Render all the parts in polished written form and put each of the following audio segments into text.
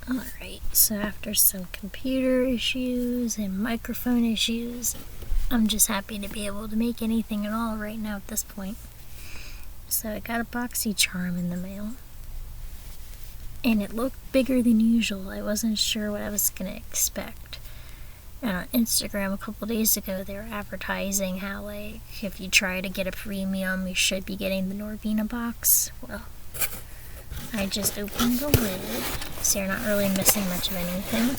Alright, so after some computer issues and microphone issues, I'm just happy to be able to make anything at all right now at this point. So I got a Boxycharm in the mail, and it looked bigger than usual. I wasn't sure what I was going to expect. And on Instagram a couple days ago, they were advertising how, like, if you try to get a premium, you should be getting the Norvina box. Well, I just opened the lid, so you're not really missing much of anything.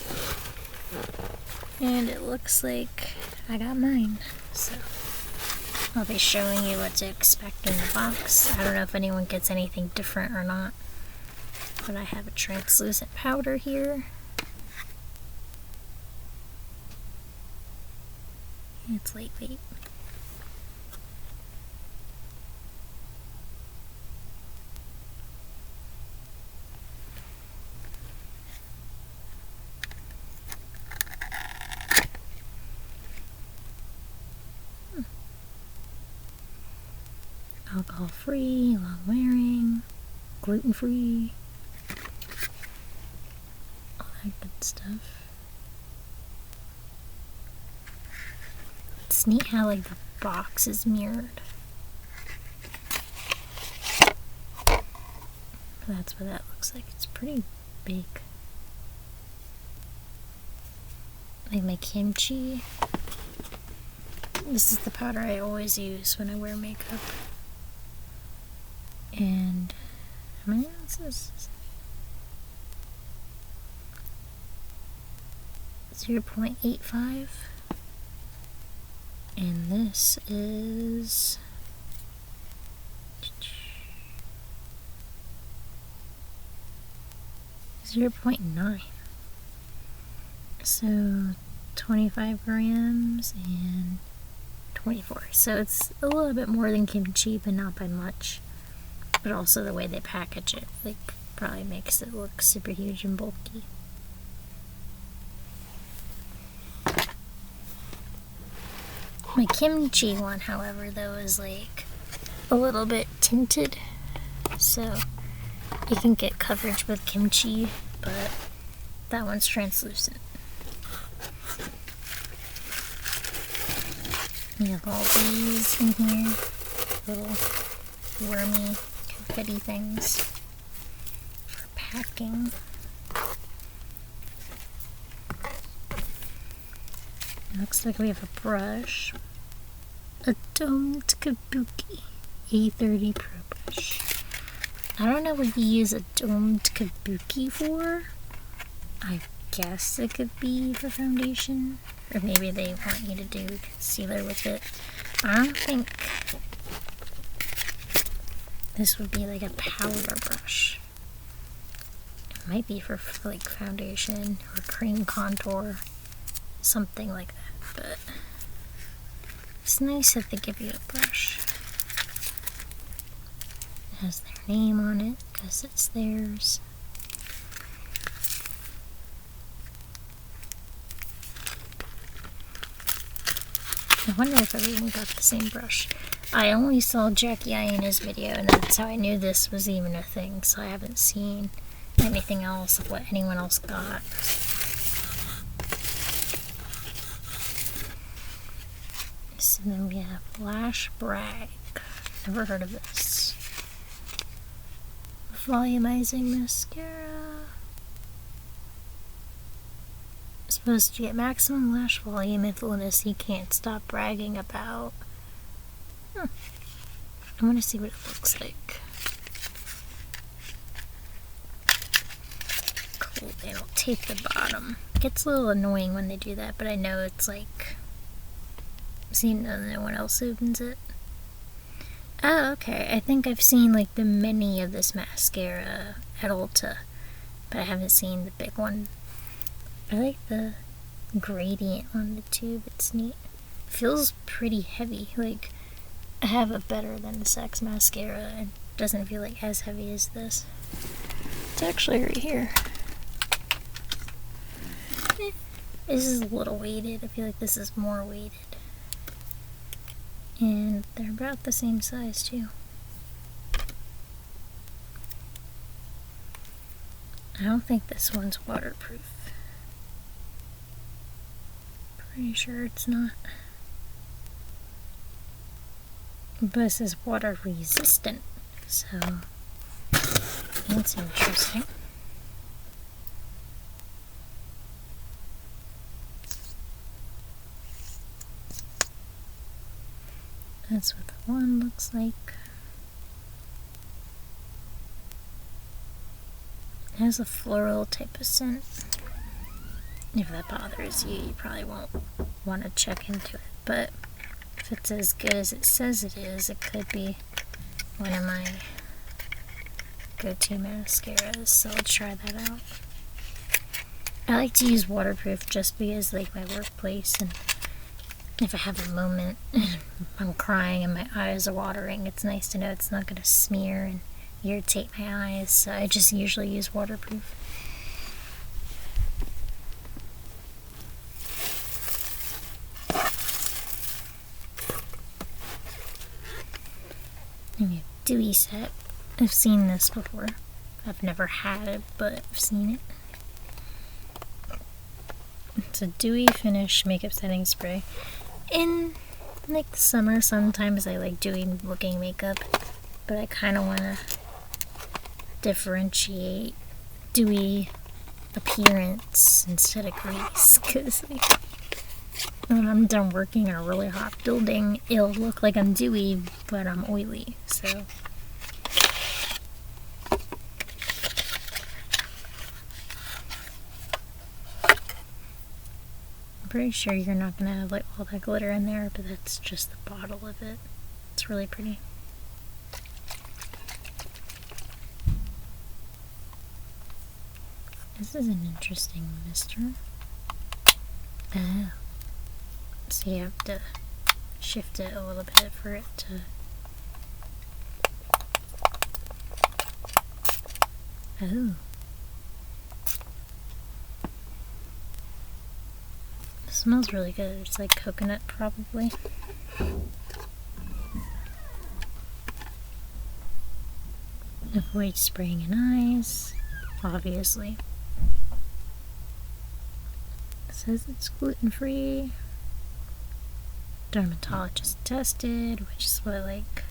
And it looks like I got mine. So I'll be showing you what to expect in the box. I don't know if anyone gets anything different or not, but I have a translucent powder here. It's lightweight. Alcohol-free, long-wearing, gluten-free, all that good stuff. It's neat how, like, the box is mirrored. That's what that looks like. It's pretty big. Like my kimchi. This is the powder I always use when I wear makeup. And how many ounces? 0.85. And this is 0.9. So 25 grams and 24. So it's a little bit more than kimchi, but not by much. But also the way they package it, like, probably makes it look super huge and bulky. My kimchi one, however, though, is like a little bit tinted, so you can get coverage with kimchi, but that one's translucent. We have all these in here, little wormy confetti things for packing. It looks like we have a brush, a domed kabuki A30 Pro brush. I don't know what you use a domed kabuki for. I guess it could be for foundation, or maybe they want you to do concealer with it. I don't think this would be like a powder brush. It might be for like foundation or cream contour, something like that, but it's nice that they give you a brush. It has their name on it because it's theirs. I wonder if everyone got the same brush. I only saw Jackie Aina's video, and that's how I knew this was even a thing, so I haven't seen anything else of what anyone else got. So then we have Lash Brag. Never heard of this. Volumizing mascara. Supposed to get maximum lash volume and fullness you can't stop bragging about. I want to see what it looks like. Cool, they don't tape the bottom. It gets a little annoying when they do that, but I know it's like, seeing no one else opens it. Oh, okay. I think I've seen like the mini of this mascara at Ulta, but I haven't seen the big one. I like the gradient on the tube. It's neat. It feels pretty heavy. Like, I have a better than the Sex mascara, and it doesn't feel like as heavy as this. It's actually right here. This is a little weighted. I feel like this is more weighted. And they're about the same size too. I don't think this one's waterproof. Pretty sure it's not. But this is water resistant, so that's interesting. That's what the one looks like. It has a floral type of scent. If that bothers you, you probably won't want to check into it. But if it's as good as it says it is, it could be one of my go-to mascaras. So let's try that out. I like to use waterproof just because, like, my workplace, and if I have a moment and I'm crying and my eyes are watering, it's nice to know it's not going to smear and irritate my eyes. So I just usually use waterproof. And a dewy set. I've seen this before. I've never had it, but I've seen it. It's a dewy finish makeup setting spray. In like the summer, sometimes I like dewy looking makeup, but I kind of want to differentiate dewy appearance instead of grease, because like, when I'm done working in a really hot building, it'll look like I'm dewy, but I'm oily, so. I'm pretty sure you're not gonna have like all that glitter in there, but that's just the bottle of it. It's really pretty. This is an interesting mister. Oh. So you have to shift it a little bit for it to... Oh. It smells really good. It's like coconut, probably. Avoid spraying in eyes, obviously. It says it's gluten-free. Dermatologist tested, which is what like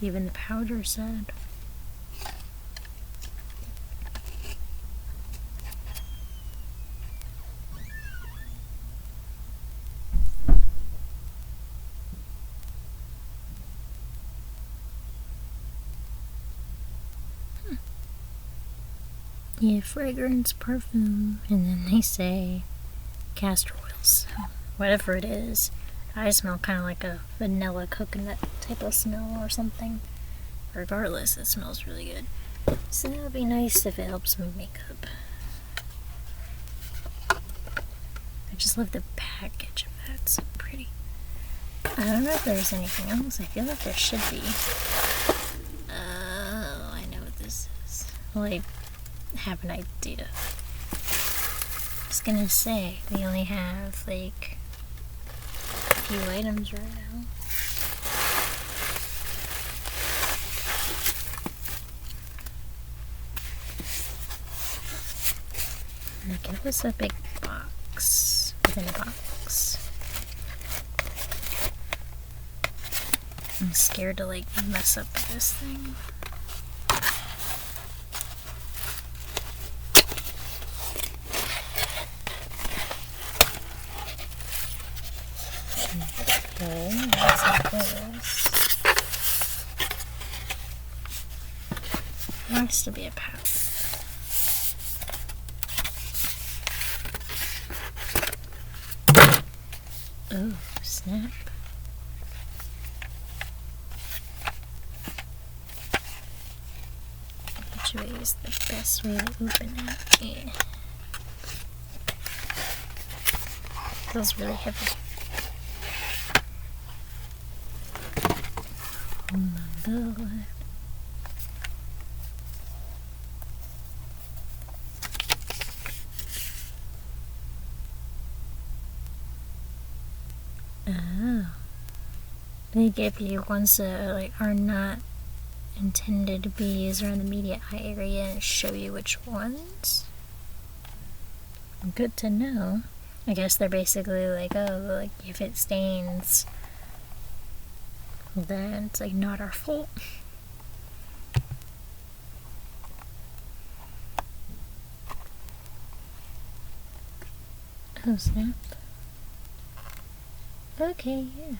even the powder said. Yeah, fragrance, perfume, and then they say castor oils. Whatever it is. I smell kind of like a vanilla coconut type of smell or something. Regardless, it smells really good. So that would be nice if it helps me makeup. I just love the package of that. It's so pretty. I don't know if there's anything else. I feel like there should be. Oh, I know what this is. Well, I have an idea. I was gonna say, we only have like few items right now. Like it was a big box within a box. I'm scared to like mess up this thing. Okay, that's like this. There has to be a pouch. Oh, snap. Which way is the best way to open it? Yeah. Feels really heavy. Oh my god. Oh. They give you ones that like are not intended to be used around the media eye area and show you which ones. Good to know. I guess they're basically like, oh, like if it stains, then it's like not our fault. Oh snap. Okay, yeah.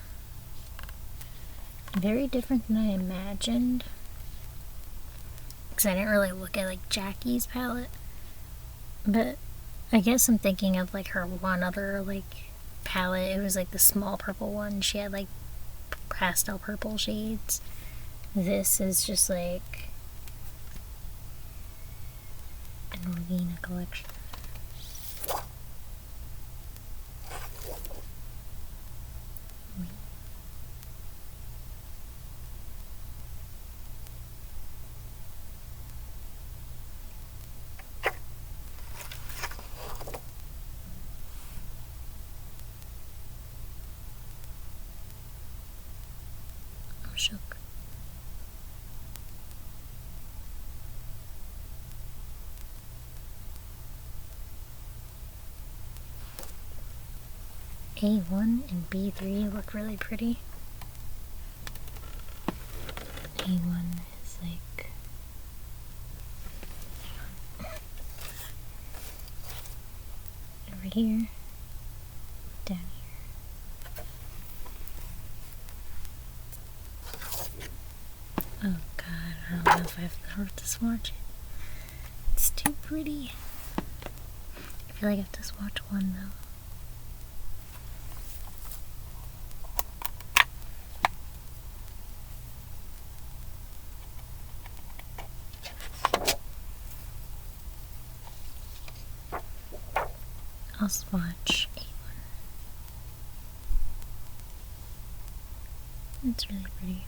Very different than I imagined. Because I didn't really look at like Jackie's palette. But I guess I'm thinking of like her one other like palette. It was like the small purple one. She had like pastel purple shades. This is just like a Norvina collection. I'm shook. A1 and B3 look really pretty. A1 is like over here, down here. Oh god, I don't know if I have the heart to swatch it. It's too pretty. I feel like I have to swatch one though. I'll swatch A1. It's really pretty.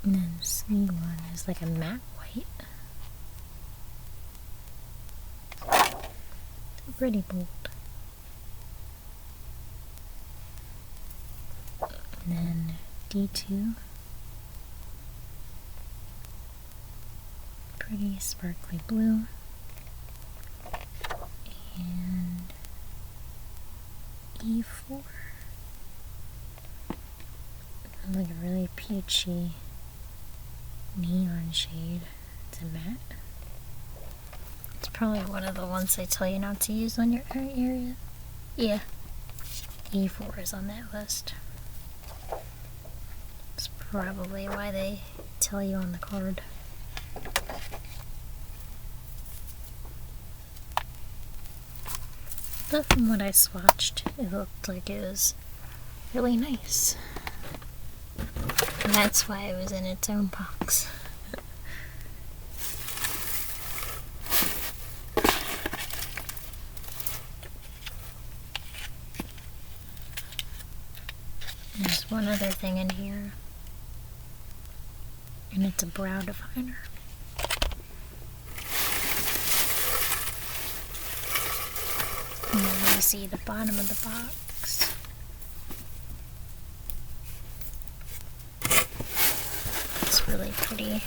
And then C1 is like a matte white. Pretty bold. And then D2. Pretty sparkly blue. And E4. Like a really peachy neon shade. It's a matte. It's probably one of the ones they tell you not to use on your eye area. Yeah. E4 is on that list. It's probably why they tell you on the card. But from what I swatched, it looked like it was really nice. And that's why it was in its own box. There's one other thing in here, and it's a brow definer. And then you see the bottom of the box. It's really pretty.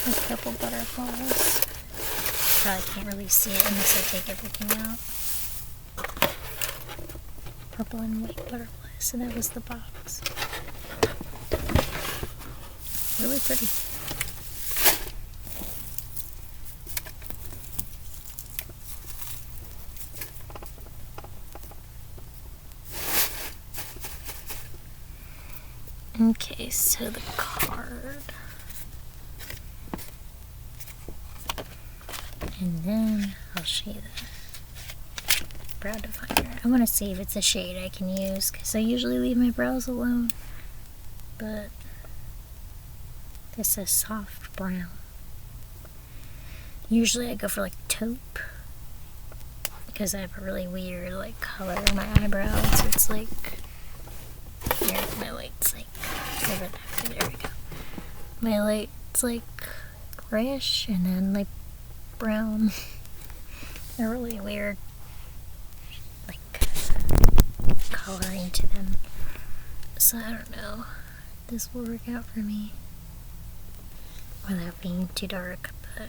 A couple butterflies. Probably can't really see it unless I take everything out. Purple and white butterflies. So that was the box. Really pretty. Okay, so the card. And then I'll show you the brow definer. I want to see if it's a shade I can use because I usually leave my brows alone. But this is soft brown. Usually I go for like taupe because I have a really weird like color in my eyebrows. It's like, here, my light's like, there we go. My light's like grayish and then like brown. They're really weird like coloring to them. So I don't know if this will work out for me without being too dark, but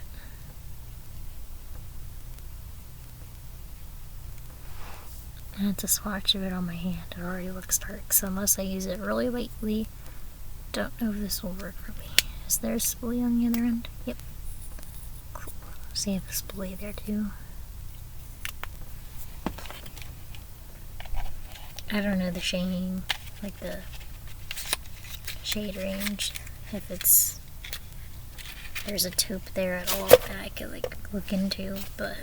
I had to swatch of it on my hand. It already looks dark, so unless I use it really lightly, don't know if this will work for me. Is there a spoolie on the other end? Yep. Cool. So you have a spoolie there too. I don't know the shading, like the shade range, if there's a taupe there at all that I could like look into, but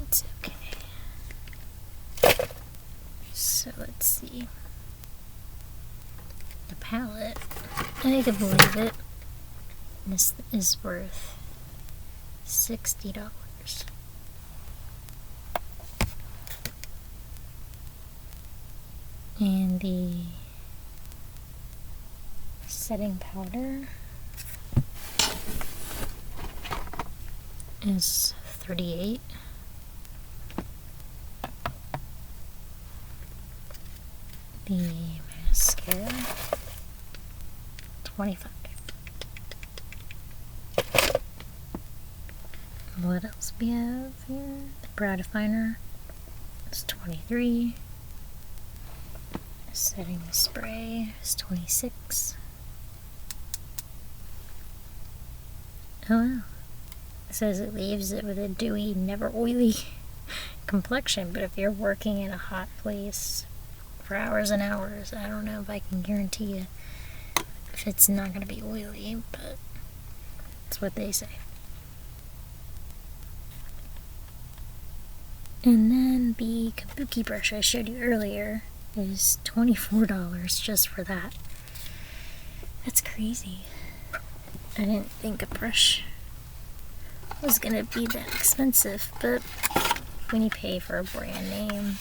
it's okay. So let's see. The palette, I can believe it. This is worth $60. And the setting powder is $38. The mascara, $25. What else we have here? The brow definer is $23. Setting spray is $26. Oh wow. It says it leaves it with a dewy, never oily complexion, but if you're working in a hot place for hours and hours, I don't know if I can guarantee you if it's not going to be oily, but that's what they say. And then the kabuki brush I showed you earlier is $24 just for that. That's crazy. I didn't think a brush was gonna be that expensive, but when you pay for a brand name,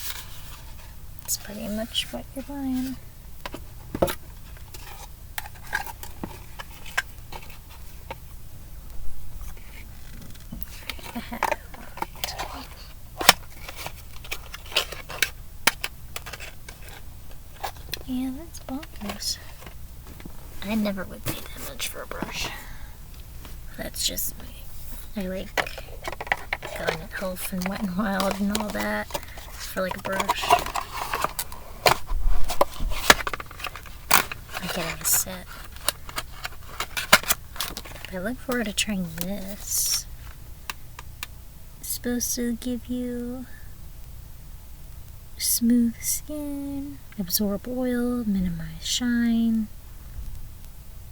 it's pretty much what you're buying. I have yeah, that's bonkers. I never would pay that much for a brush. That's just me. I like going at Health and Wet n Wild and all that for like a brush. I'm getting a set. But I look forward to trying this. It's supposed to give you smooth skin, absorb oil, minimize shine,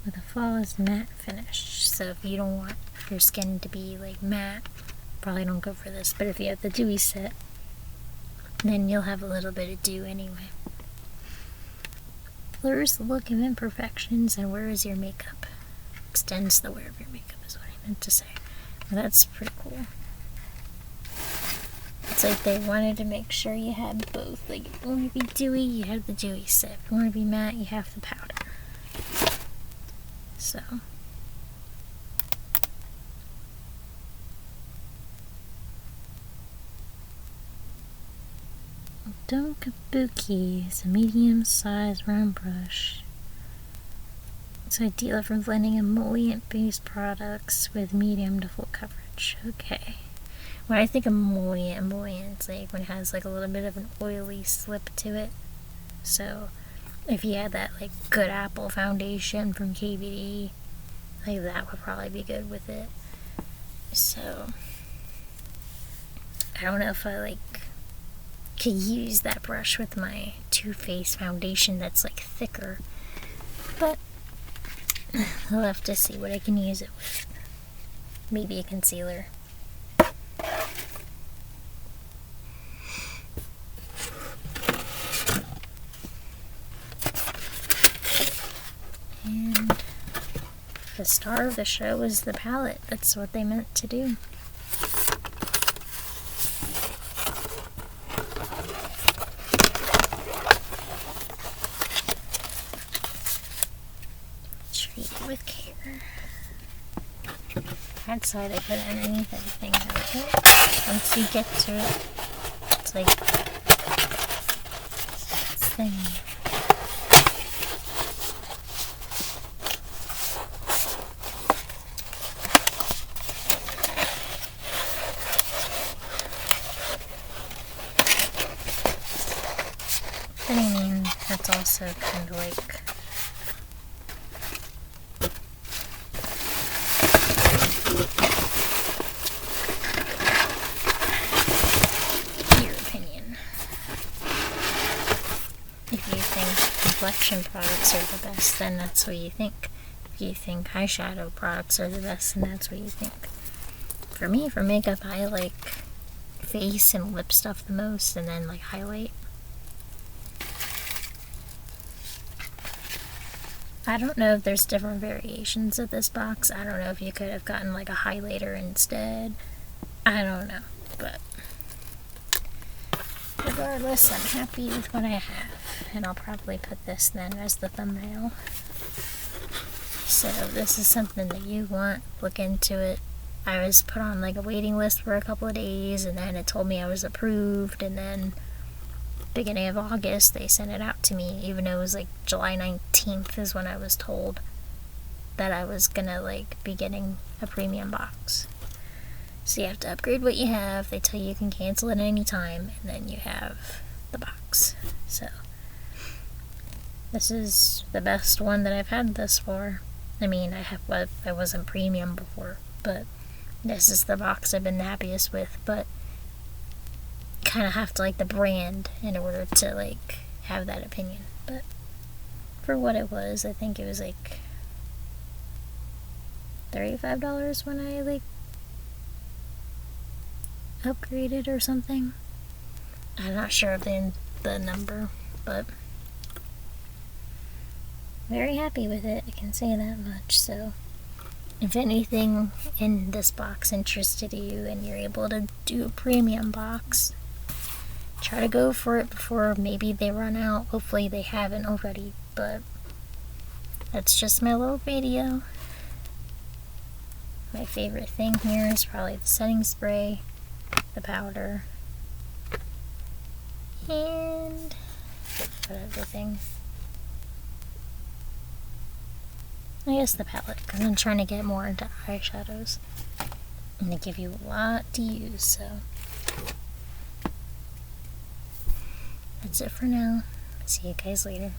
with a flawless matte finish. So if you don't want your skin to be like matte, probably don't go for this. But if you have the dewy set, then you'll have a little bit of dew anyway. Blurs the look of imperfections and wears your makeup. Extends the wear of your makeup is what I meant to say. Well, that's pretty cool. It's like they wanted to make sure you had both. Like, if you want to be dewy, you have the dewy set. If you want to be matte, you have the powder. So. Don Kabuki is a medium-sized round brush. It's ideal for blending emollient-based products with medium to full coverage. Okay. When I think of emollient, it's like when it has like a little bit of an oily slip to it. So if you had that like good apple foundation from KVD, like that would probably be good with it. So I don't know if I like could use that brush with my Too Faced foundation that's like thicker, but I'll have to see what I can use it with. Maybe a concealer. And the star of the show is the palette. That's what they meant to do. Treat it with care. That side I put underneath everything. Okay. Once you get to it, it's like this thing. also kind of like your opinion. If you think complexion products are the best, then that's what you think. If you think eyeshadow products are the best, then that's what you think. For me, for makeup, I like face and lip stuff the most, and then like highlight. I don't know if there's different variations of this box. I don't know if you could have gotten like a highlighter instead. I don't know, but regardless, I'm happy with what I have, and I'll probably put this then as the thumbnail. So if this is something that you want, look into it. I was put on like a waiting list for a couple of days, and then it told me I was approved, and then beginning of August they sent it out to me, even though it was like July 19th is when I was told that I was gonna like be getting a premium box. So you have to upgrade what you have. They tell you can cancel it at any time, and then you have the box. So this is the best one that I've had thus far. I mean, I wasn't premium before, but this is the box I've been the happiest with. But kind of have to like the brand in order to like have that opinion. But for what it was, I think it was like $35 when I like upgraded or something. I'm not sure of the number, but very happy with it, I can say that much. So if anything in this box interested you and you're able to do a premium box, try to go for it before maybe they run out. Hopefully they haven't already, but that's just my little video. My favorite thing here is probably the setting spray, the powder, and what other thing? I guess the palette, because I'm trying to get more into eyeshadows, and they give you a lot to use, so that's it for now. See you guys later.